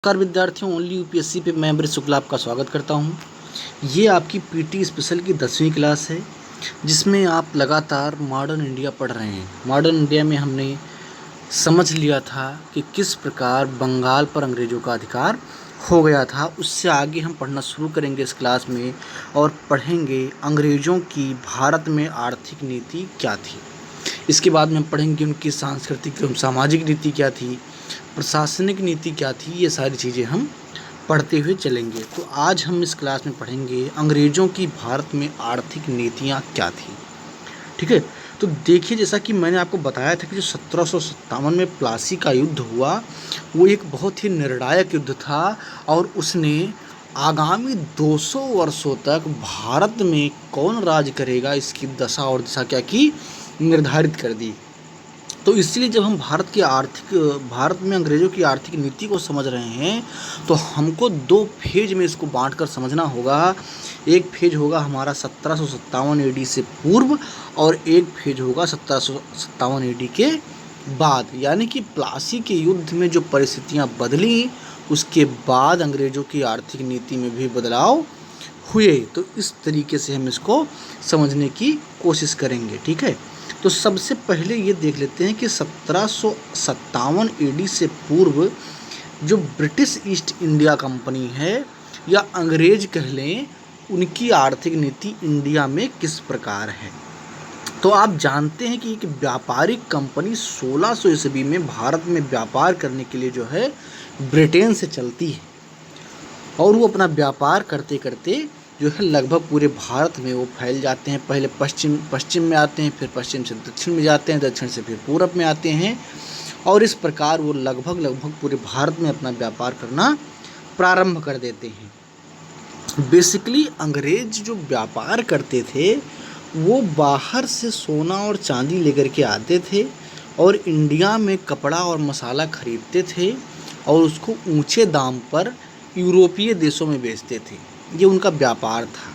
नमस्कार विद्यार्थियों, only UPSC पे मैं अमृत शुक्ला आपका स्वागत करता हूँ। ये आपकी पीटी स्पेशल की 10वीं क्लास है, जिसमें आप लगातार मॉडर्न इंडिया पढ़ रहे हैं। मॉडर्न इंडिया में हमने समझ लिया था कि किस प्रकार बंगाल पर अंग्रेज़ों का अधिकार हो गया था। उससे आगे हम पढ़ना शुरू करेंगे इस क्लास में और पढ़ेंगे अंग्रेज़ों की भारत में आर्थिक नीति क्या थी। इसके बाद में हम पढ़ेंगे उनकी सांस्कृतिक एवं सामाजिक नीति क्या थी, प्रशासनिक नीति क्या थी। ये सारी चीज़ें हम पढ़ते हुए चलेंगे। तो आज हम इस क्लास में पढ़ेंगे अंग्रेज़ों की भारत में आर्थिक नीतियाँ क्या थी। ठीक है, तो देखिए, जैसा कि मैंने आपको बताया था कि जो 1757 में प्लासी का युद्ध हुआ, वो एक बहुत ही निर्णायक युद्ध था और उसने आगामी 200 वर्षों तक भारत में कौन राज करेगा इसकी दशा और दिशा क्या की निर्धारित कर दी। तो इसलिए जब हम भारत में अंग्रेज़ों की आर्थिक नीति को समझ रहे हैं, तो हमको दो फेज में इसको बांटकर समझना होगा। एक फेज होगा हमारा 1757 एडी से पूर्व और एक फेज होगा 1757 एडी के बाद। यानी कि प्लासी के युद्ध में जो परिस्थितियां बदली, उसके बाद अंग्रेज़ों की आर्थिक नीति में भी बदलाव हुए। तो इस तरीके से हम इसको समझने की कोशिश करेंगे। ठीक है, तो सबसे पहले ये देख लेते हैं कि 1757 एडी से पूर्व जो ब्रिटिश ईस्ट इंडिया कंपनी है या अंग्रेज कह लें, उनकी आर्थिक नीति इंडिया में किस प्रकार है। तो आप जानते हैं कि एक व्यापारिक कंपनी 1600 ईस्वी में भारत में व्यापार करने के लिए जो है ब्रिटेन से चलती है और वो अपना व्यापार करते करते जो है लगभग पूरे भारत में वो फैल जाते हैं। पहले पश्चिम में आते हैं, फिर पश्चिम से दक्षिण में जाते हैं, दक्षिण से फिर पूरब में आते हैं और इस प्रकार वो लगभग पूरे भारत में अपना व्यापार करना प्रारंभ कर देते हैं। बेसिकली अंग्रेज जो व्यापार करते थे वो बाहर से सोना और चांदी लेकर के आते थे और इंडिया में कपड़ा और मसाला खरीदते थे और उसको ऊंचे दाम पर यूरोपीय देशों में बेचते थे। ये उनका व्यापार था।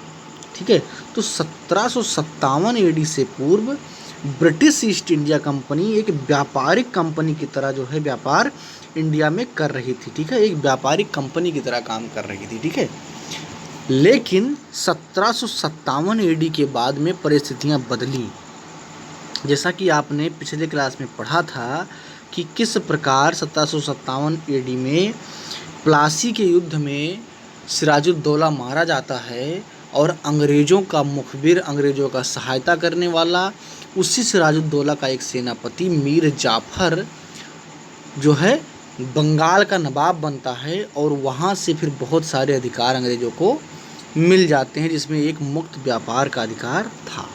ठीक है, तो 1757 एडी से पूर्व ब्रिटिश ईस्ट इंडिया कंपनी एक व्यापारिक कंपनी की तरह जो है व्यापार इंडिया में कर रही थी। ठीक है, एक व्यापारिक कंपनी की तरह काम कर रही थी। ठीक है, लेकिन 1757 एडी के बाद में परिस्थितियां बदली। जैसा कि आपने पिछले क्लास में पढ़ा था कि किस प्रकार 1757 एडी में प्लासी के युद्ध में सिराजुद्दौला मारा जाता है और अंग्रेज़ों का मुखबिर, अंग्रेज़ों का सहायता करने वाला, उसी सिराजुद्दौला का एक सेनापति मीर जाफ़र जो है बंगाल का नवाब बनता है और वहाँ से फिर बहुत सारे अधिकार अंग्रेज़ों को मिल जाते हैं, जिसमें एक मुक्त व्यापार का अधिकार था।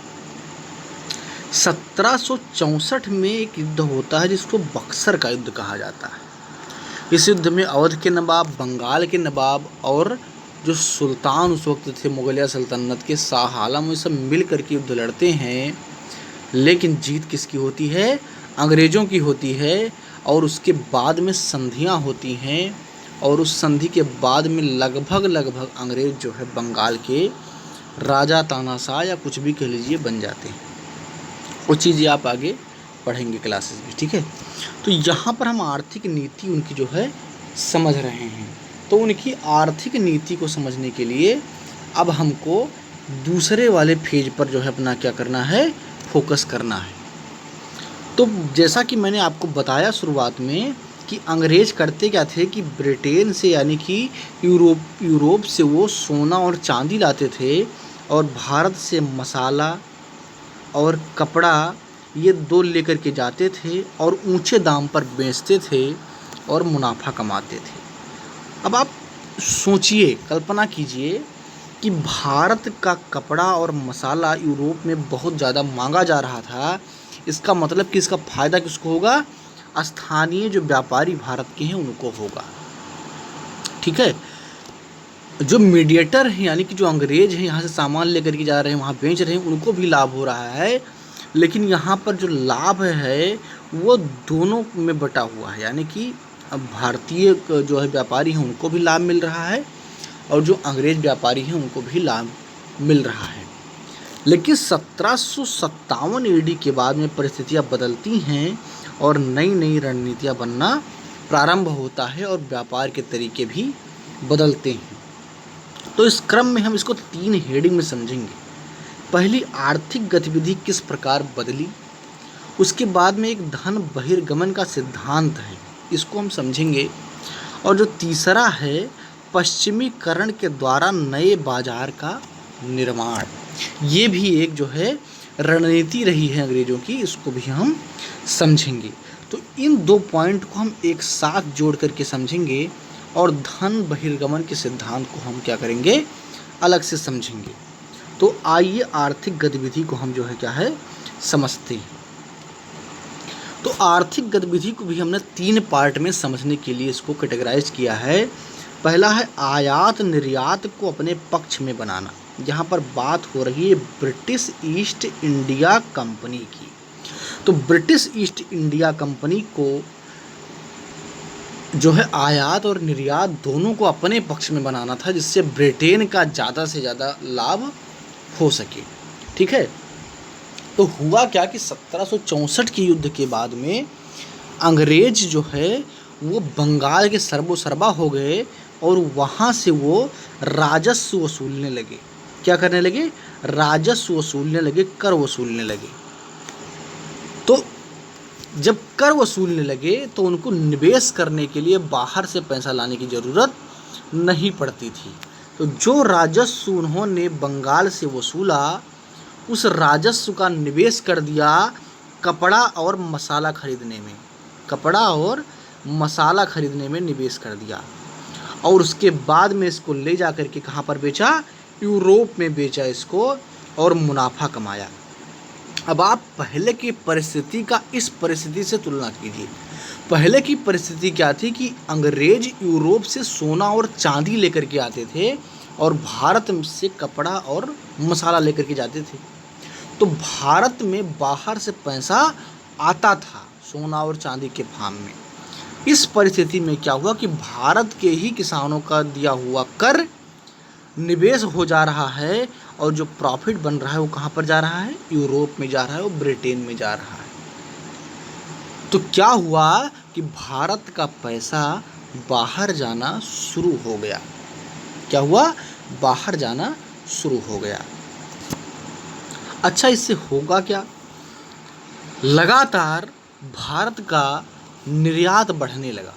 1764 में एक युद्ध होता है जिसको बक्सर का युद्ध कहा जाता है। इस युद्ध में अवध के नवाब, बंगाल के नवाब और जो सुल्तान उस वक्त थे मुगलिया सल्तनत के, शाह आलम, ये सब मिल कर के युद्ध लड़ते हैं। लेकिन जीत किसकी होती है? अंग्रेज़ों की होती है। और उसके बाद में संधियां होती हैं और उस संधि के बाद में लगभग अंग्रेज़ जो है बंगाल के राजा तानाशाह या कुछ भी कह लीजिए बन जाते हैं। वो चीज़ें आप आगे पढ़ेंगे क्लासेस में। ठीक है, तो यहाँ पर हम आर्थिक नीति उनकी जो है समझ रहे हैं। तो उनकी आर्थिक नीति को समझने के लिए अब हमको दूसरे वाले फेज पर जो है अपना क्या करना है, फोकस करना है। तो जैसा कि मैंने आपको बताया शुरुआत में कि अंग्रेज़ करते क्या थे कि ब्रिटेन से यानी कि यूरोप से वो सोना और चांदी लाते थे और भारत से मसाला और कपड़ा ये दो लेकर के जाते थे और ऊंचे दाम पर बेचते थे और मुनाफा कमाते थे। अब आप सोचिए, कल्पना कीजिए कि भारत का कपड़ा और मसाला यूरोप में बहुत ज़्यादा मांगा जा रहा था। इसका मतलब कि इसका फ़ायदा किसको होगा? स्थानीय जो व्यापारी भारत के हैं उनको होगा। ठीक है, जो मीडिएटर हैं यानी कि जो अंग्रेज़ हैं यहाँ से सामान लेकर के जा रहे हैं, वहाँ बेच रहे हैं, उनको भी लाभ हो रहा है। लेकिन यहाँ पर जो लाभ है वो दोनों में बटा हुआ है, यानी कि भारतीय जो है व्यापारी हैं उनको भी लाभ मिल रहा है और जो अंग्रेज़ व्यापारी हैं उनको भी लाभ मिल रहा है। लेकिन 1757 एडी के बाद में परिस्थितियाँ बदलती हैं और नई रणनीतियाँ बनना प्रारंभ होता है और व्यापार के तरीके भी बदलते हैं। तो इस क्रम में हम इसको 3 हेडिंग में समझेंगे। पहली, आर्थिक गतिविधि किस प्रकार बदली। उसके बाद में एक धन बहिर्गमन का सिद्धांत है, इसको हम समझेंगे। और जो तीसरा है, पश्चिमीकरण के द्वारा नए बाजार का निर्माण। ये भी एक जो है रणनीति रही है अंग्रेजों की, इसको भी हम समझेंगे। तो इन 2 पॉइंट को हम एक साथ जोड़ करके समझेंगे और धन बहिर्गमन के सिद्धांत को हम क्या करेंगे, अलग से समझेंगे। तो आइए आर्थिक गतिविधि को हम जो है क्या है समझते हैं। तो आर्थिक गतिविधि को भी हमने 3 पार्ट में समझने के लिए इसको कैटेगराइज किया है। पहला है आयात निर्यात को अपने पक्ष में बनाना। यहाँ पर बात हो रही है ब्रिटिश ईस्ट इंडिया कंपनी की। तो ब्रिटिश ईस्ट इंडिया कंपनी को जो है आयात और निर्यात दोनों को अपने पक्ष में बनाना था, जिससे ब्रिटेन का ज़्यादा से ज़्यादा लाभ हो सके। ठीक है। तो हुआ क्या कि 1764 के युद्ध के बाद में अंग्रेज जो है वो बंगाल के सर्वोसर्वा हो गए और वहाँ से वो राजस्व वसूलने लगे। क्या करने लगे, राजस्व वसूलने लगे, कर वसूलने लगे। तो जब कर वसूलने लगे तो उनको निवेश करने के लिए बाहर से पैसा लाने की ज़रूरत नहीं पड़ती थी। तो जो राजस्व उन्होंने बंगाल से वसूला, उस राजस्व का निवेश कर दिया कपड़ा और मसाला खरीदने में, कपड़ा और मसाला खरीदने में निवेश कर दिया। और उसके बाद में इसको ले जा कर के कहाँ पर बेचा, यूरोप में बेचा इसको और मुनाफा कमाया। अब आप पहले की परिस्थिति का इस परिस्थिति से तुलना कीजिए। पहले की परिस्थिति क्या थी कि अंग्रेज यूरोप से सोना और चांदी लेकर के आते थे और भारत से कपड़ा और मसाला लेकर के जाते थे। तो भारत में बाहर से पैसा आता था सोना और चांदी के फार्म में। इस परिस्थिति में क्या हुआ कि भारत के ही किसानों का दिया हुआ कर निवेश हो जा रहा है और जो प्रॉफिट बन रहा है वो कहाँ पर जा रहा है, यूरोप में जा रहा है, वो ब्रिटेन में जा रहा है। तो क्या हुआ कि भारत का पैसा बाहर जाना शुरू हो गया। क्या हुआ, बाहर जाना शुरू हो गया। अच्छा, इससे होगा क्या, लगातार भारत का निर्यात बढ़ने लगा,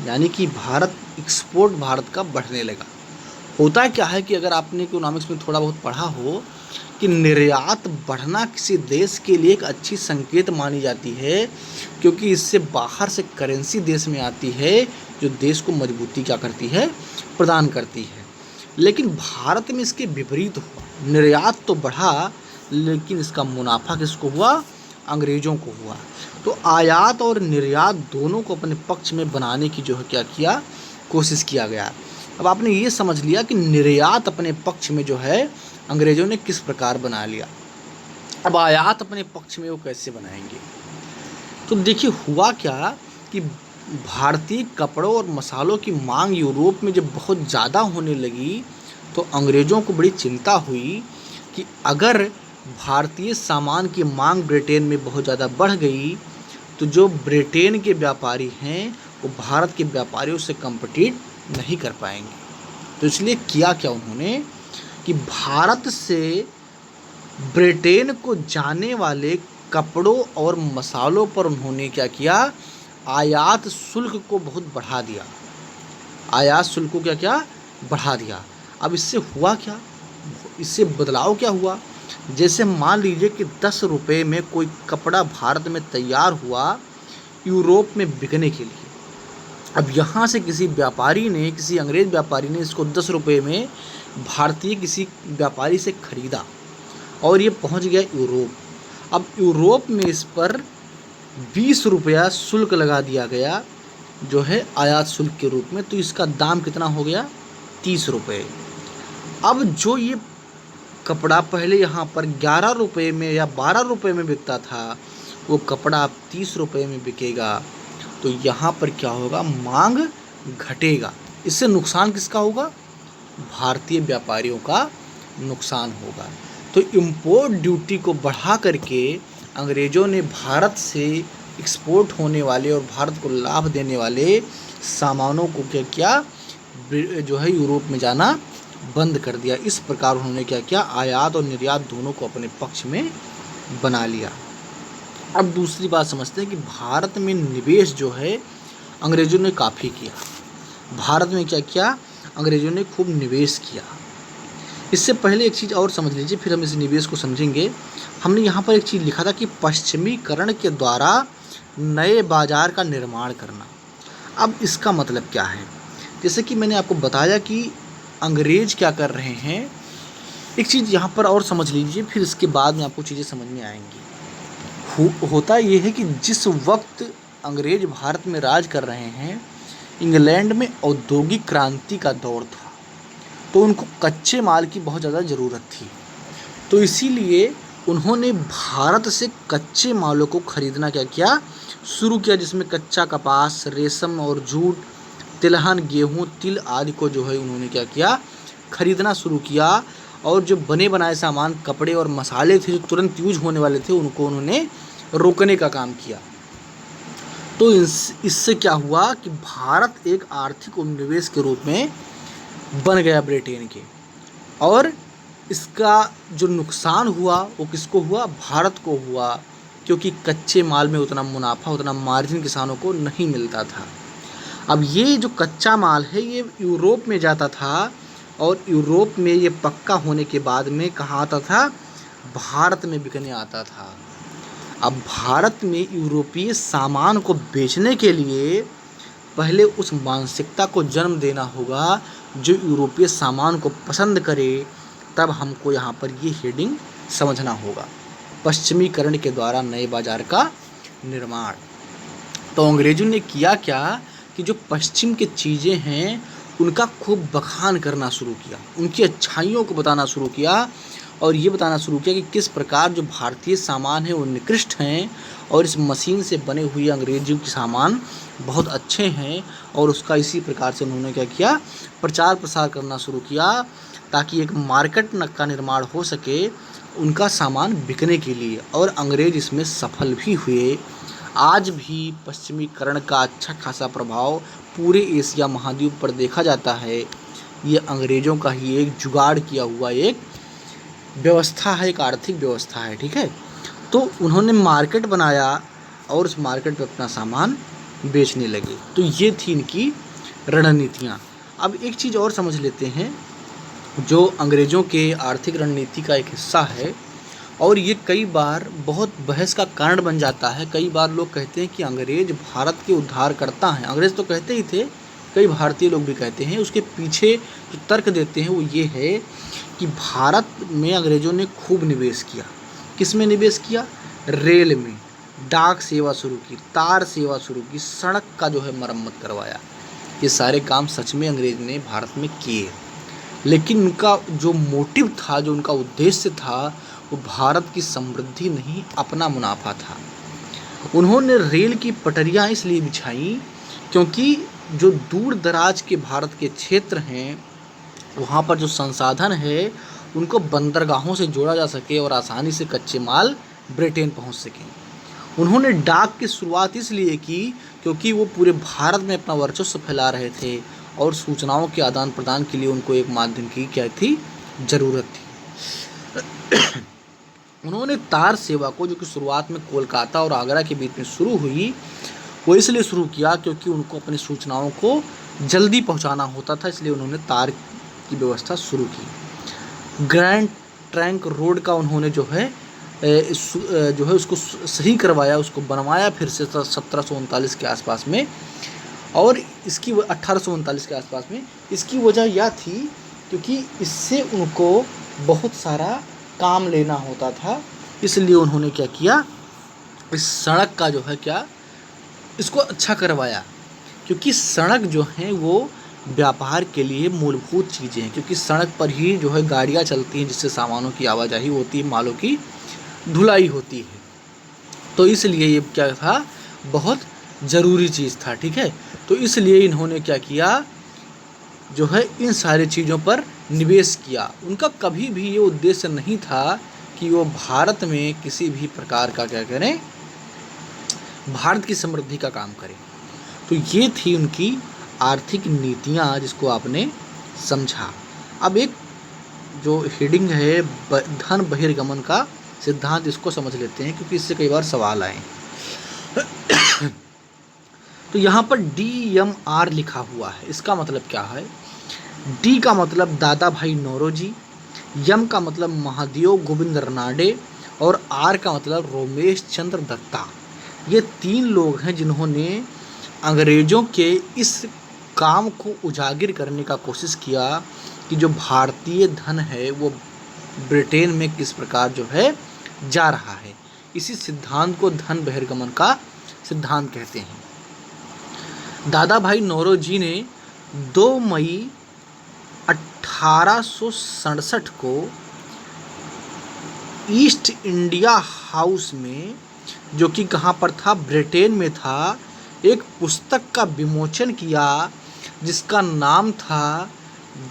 यानी कि भारत एक्सपोर्ट भारत का बढ़ने लगा। होता क्या है कि अगर आपने इकोनॉमिक्स में थोड़ा बहुत पढ़ा हो कि निर्यात बढ़ना किसी देश के लिए एक अच्छी संकेत मानी जाती है, क्योंकि इससे बाहर से करेंसी देश में आती है जो देश को मजबूती क्या करती है, प्रदान करती है। लेकिन भारत में इसके विपरीत हुआ, निर्यात तो बढ़ा लेकिन इसका मुनाफा किसको हुआ, अंग्रेज़ों को हुआ। तो आयात और निर्यात दोनों को अपने पक्ष में बनाने की जो है क्या किया, कोशिश किया गया। अब आपने ये समझ लिया कि निर्यात अपने पक्ष में जो है अंग्रेज़ों ने किस प्रकार बना लिया। अब आयात अपने पक्ष में वो कैसे बनाएंगे। तो देखिए हुआ क्या कि भारतीय कपड़ों और मसालों की मांग यूरोप में जब बहुत ज़्यादा होने लगी तो अंग्रेज़ों को बड़ी चिंता हुई कि अगर भारतीय सामान की मांग ब्रिटेन में बहुत ज़्यादा बढ़ गई तो जो ब्रिटेन के व्यापारी हैं वो भारत के व्यापारियों से कम्पीट नहीं कर पाएंगे। तो इसलिए किया क्या उन्होंने कि भारत से ब्रिटेन को जाने वाले कपड़ों और मसालों पर उन्होंने क्या किया, आयात शुल्क को बहुत बढ़ा दिया। आयात शुल्क को क्या क्या बढ़ा दिया। अब इससे हुआ क्या, इससे बदलाव क्या हुआ। जैसे मान लीजिए कि 10 रुपये में कोई कपड़ा भारत में तैयार हुआ यूरोप में बिकने के लिए। अब यहाँ से किसी व्यापारी ने, किसी अंग्रेज़ व्यापारी ने इसको 10 रुपये में भारतीय किसी व्यापारी से ख़रीदा और ये पहुँच गया यूरोप। अब यूरोप में इस पर 20 रुपया शुल्क लगा दिया गया जो है आयात शुल्क के रूप में। तो इसका दाम कितना हो गया, 30 रुपये। अब जो ये कपड़ा पहले यहाँ पर 11 रुपये में या 12 रुपये में बिकता था, वो कपड़ा अब 30 रुपये में बिकेगा। तो यहाँ पर क्या होगा, मांग घटेगा। इससे नुकसान किसका होगा, भारतीय व्यापारियों का नुकसान होगा। तो इम्पोर्ट ड्यूटी को बढ़ा करके अंग्रेज़ों ने भारत से एक्सपोर्ट होने वाले और भारत को लाभ देने वाले सामानों को क्या किया, जो है यूरोप में जाना बंद कर दिया। इस प्रकार उन्होंने क्या किया, आयात और निर्यात दोनों को अपने पक्ष में बना लिया। अब दूसरी बात समझते हैं कि भारत में निवेश जो है अंग्रेज़ों ने काफ़ी किया। भारत में क्या किया, अंग्रेज़ों ने खूब निवेश किया। इससे पहले एक चीज़ और समझ लीजिए, फिर हम इस निवेश को समझेंगे। हमने यहाँ पर एक चीज़ लिखा था कि पश्चिमीकरण के द्वारा नए बाजार का निर्माण करना। अब इसका मतलब क्या है, जैसे कि मैंने आपको बताया कि अंग्रेज़ क्या कर रहे हैं। एक चीज़ यहाँ पर और समझ लीजिए, फिर इसके बाद में आपको चीज़ें समझ में आएंगी। होता ये है कि जिस वक्त अंग्रेज़ भारत में राज कर रहे हैं, इंग्लैंड में औद्योगिक क्रांति का दौर था, तो उनको कच्चे माल की बहुत ज़्यादा ज़रूरत थी। तो इसीलिए उन्होंने भारत से कच्चे मालों को ख़रीदना क्या किया, शुरू किया, जिसमें कच्चा कपास, रेशम और जूट, तिलहन, गेहूँ, तिल आदि को जो है उन्होंने क्या किया, ख़रीदना शुरू किया। और जो बने बनाए सामान, कपड़े और मसाले थे जो तुरंत यूज होने वाले थे, उनको उन्होंने रोकने का काम किया। तो इससे क्या हुआ कि भारत एक आर्थिक उपनिवेश के रूप में बन गया ब्रिटेन के। और इसका जो नुकसान हुआ वो किसको हुआ, भारत को हुआ, क्योंकि कच्चे माल में उतना मुनाफा, उतना मार्जिन किसानों को नहीं मिलता था। अब ये जो कच्चा माल है ये यूरोप में जाता था, और यूरोप में ये पक्का होने के बाद में कहाँ आता था, भारत में बिकने आता था। अब भारत में यूरोपीय सामान को बेचने के लिए पहले उस मानसिकता को जन्म देना होगा जो यूरोपीय सामान को पसंद करे, तब हमको यहाँ पर ये हेडिंग समझना होगा, पश्चिमीकरण के द्वारा नए बाजार का निर्माण। तो अंग्रेजों ने किया क्या कि जो पश्चिम के चीज़ें हैं उनका खूब बखान करना शुरू किया, उनकी अच्छाइयों को बताना शुरू किया, और ये बताना शुरू किया कि किस प्रकार जो भारतीय सामान है वो निकृष्ट हैं, और इस मशीन से बने हुए अंग्रेजी के सामान बहुत अच्छे हैं। और उसका इसी प्रकार से उन्होंने क्या किया, प्रचार प्रसार करना शुरू किया, ताकि एक मार्केट का निर्माण हो सके उनका सामान बिकने के लिए। और अंग्रेज इसमें सफल भी हुए। आज भी पश्चिमीकरण का अच्छा खासा प्रभाव पूरे एशिया महाद्वीप पर देखा जाता है। ये अंग्रेज़ों का ही एक जुगाड़ किया हुआ एक व्यवस्था है, एक आर्थिक व्यवस्था है, ठीक है। तो उन्होंने मार्केट बनाया और उस मार्केट पे अपना सामान बेचने लगे। तो ये थी इनकी रणनीतियाँ। अब एक चीज़ और समझ लेते हैं, जो अंग्रेज़ों के आर्थिक रणनीति का एक हिस्सा है, और ये कई बार बहुत बहस का कारण बन जाता है। कई बार लोग कहते हैं कि अंग्रेज़ भारत के उद्धारकर्ता हैं। अंग्रेज़ तो कहते ही थे, कई भारतीय लोग भी कहते हैं। उसके पीछे जो तर्क देते हैं वो ये है कि भारत में अंग्रेज़ों ने खूब निवेश किया। किस में निवेश किया, रेल में, डाक सेवा शुरू की, तार सेवा शुरू की, सड़क का जो है मरम्मत करवाया। ये सारे काम सच में अंग्रेज़ ने भारत में किए, लेकिन उनका जो मोटिव था, जो उनका उद्देश्य था, वो भारत की समृद्धि नहीं, अपना मुनाफा था। उन्होंने रेल की पटरियाँ इसलिए बिछाई क्योंकि जो दूर दराज के भारत के क्षेत्र हैं वहाँ पर जो संसाधन है उनको बंदरगाहों से जोड़ा जा सके और आसानी से कच्चे माल ब्रिटेन पहुँच सकें। उन्होंने डाक की शुरुआत इसलिए की क्योंकि वो पूरे भारत में अपना वर्चस्व फैला रहे थे, और सूचनाओं के आदान प्रदान के लिए उनको एक माध्यम की क्या थी, ज़रूरत थी। उन्होंने तार सेवा को, जो कि शुरुआत में कोलकाता और आगरा के बीच में शुरू हुई, वो इसलिए शुरू किया क्योंकि उनको अपनी सूचनाओं को जल्दी पहुंचाना होता था, इसलिए उन्होंने तार की व्यवस्था शुरू की। ग्रैंड ट्रंक रोड का उन्होंने जो है उसको सही करवाया, उसको बनवाया फिर से 1739 के आसपास में, और इसकी 1839 के आसपास में। इसकी वजह यह थी क्योंकि इससे उनको बहुत सारा काम लेना होता था, इसलिए उन्होंने क्या किया, इस सड़क का जो है क्या, इसको अच्छा करवाया। क्योंकि सड़क जो है वो व्यापार के लिए मूलभूत चीज़ें हैं, क्योंकि सड़क पर ही जो है गाड़ियाँ चलती हैं, जिससे सामानों की आवाजाही होती है, मालों की ढुलाई होती है। तो इसलिए ये क्या था, बहुत ज़रूरी चीज़ था, ठीक है। तो इसलिए इन्होंने क्या किया, जो है इन सारी चीज़ों पर निवेश किया। उनका कभी भी ये उद्देश्य नहीं था कि वो भारत में किसी भी प्रकार का क्या करें, भारत की समृद्धि का काम करे। तो ये थी उनकी आर्थिक नीतियाँ, जिसको आपने समझा। अब एक जो हेडिंग है धन बहिर्गमन का सिद्धांत, इसको समझ लेते हैं क्योंकि इससे कई बार सवाल आए। तो यहाँ पर DMR लिखा हुआ है, इसका मतलब क्या है? डी का मतलब दादा भाई नौरोजी, यम का मतलब महादेव गोविंद रनाडे और आर का मतलब रोमेश चंद्र दत्ता। ये 3 लोग हैं जिन्होंने अंग्रेज़ों के इस काम को उजागर करने का कोशिश किया कि जो भारतीय धन है वो ब्रिटेन में किस प्रकार जो है जा रहा है। इसी सिद्धांत को धन बहिर्गमन का सिद्धांत कहते हैं। दादा भाई नौरोजी ने 2 मई 1867 को ईस्ट इंडिया हाउस में, जो कि कहाँ पर था, ब्रिटेन में था, एक पुस्तक का विमोचन किया जिसका नाम था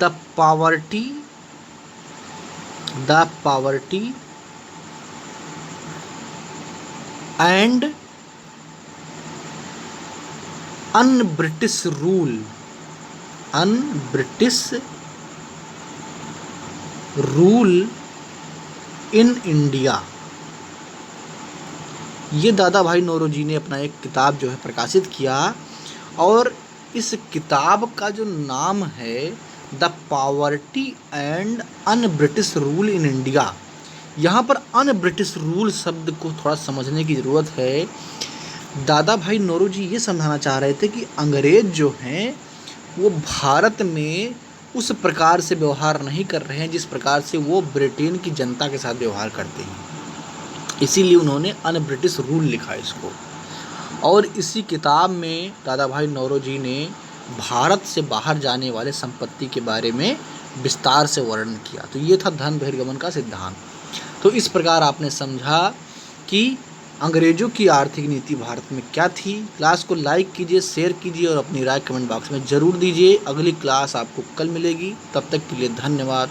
the poverty and un-British rule in India. ये दादा भाई नौरोजी ने अपना एक किताब जो है प्रकाशित किया, और इस किताब का जो नाम है the poverty and un British rule in India. यहाँ पर अन ब्रिटिश रूल शब्द को थोड़ा समझने की ज़रूरत है। दादा भाई नौरोजी ये समझाना चाह रहे थे कि अंग्रेज़ जो हैं वो भारत में उस प्रकार से व्यवहार नहीं कर रहे हैं जिस प्रकार से वो ब्रिटेन की जनता के साथ व्यवहार करते हैं। इसीलिए उन्होंने अन ब्रिटिश रूल लिखा इसको। और इसी किताब में दादा भाई नौरोजी ने भारत से बाहर जाने वाले संपत्ति के बारे में विस्तार से वर्णन किया। तो ये था धन बहिर्गमन का सिद्धांत। तो इस प्रकार आपने समझा कि अंग्रेज़ों की आर्थिक नीति भारत में क्या थी। क्लास को लाइक कीजिए, शेयर कीजिए और अपनी राय कमेंट बॉक्स में ज़रूर दीजिए। अगली क्लास आपको कल मिलेगी, तब तक के लिए धन्यवाद।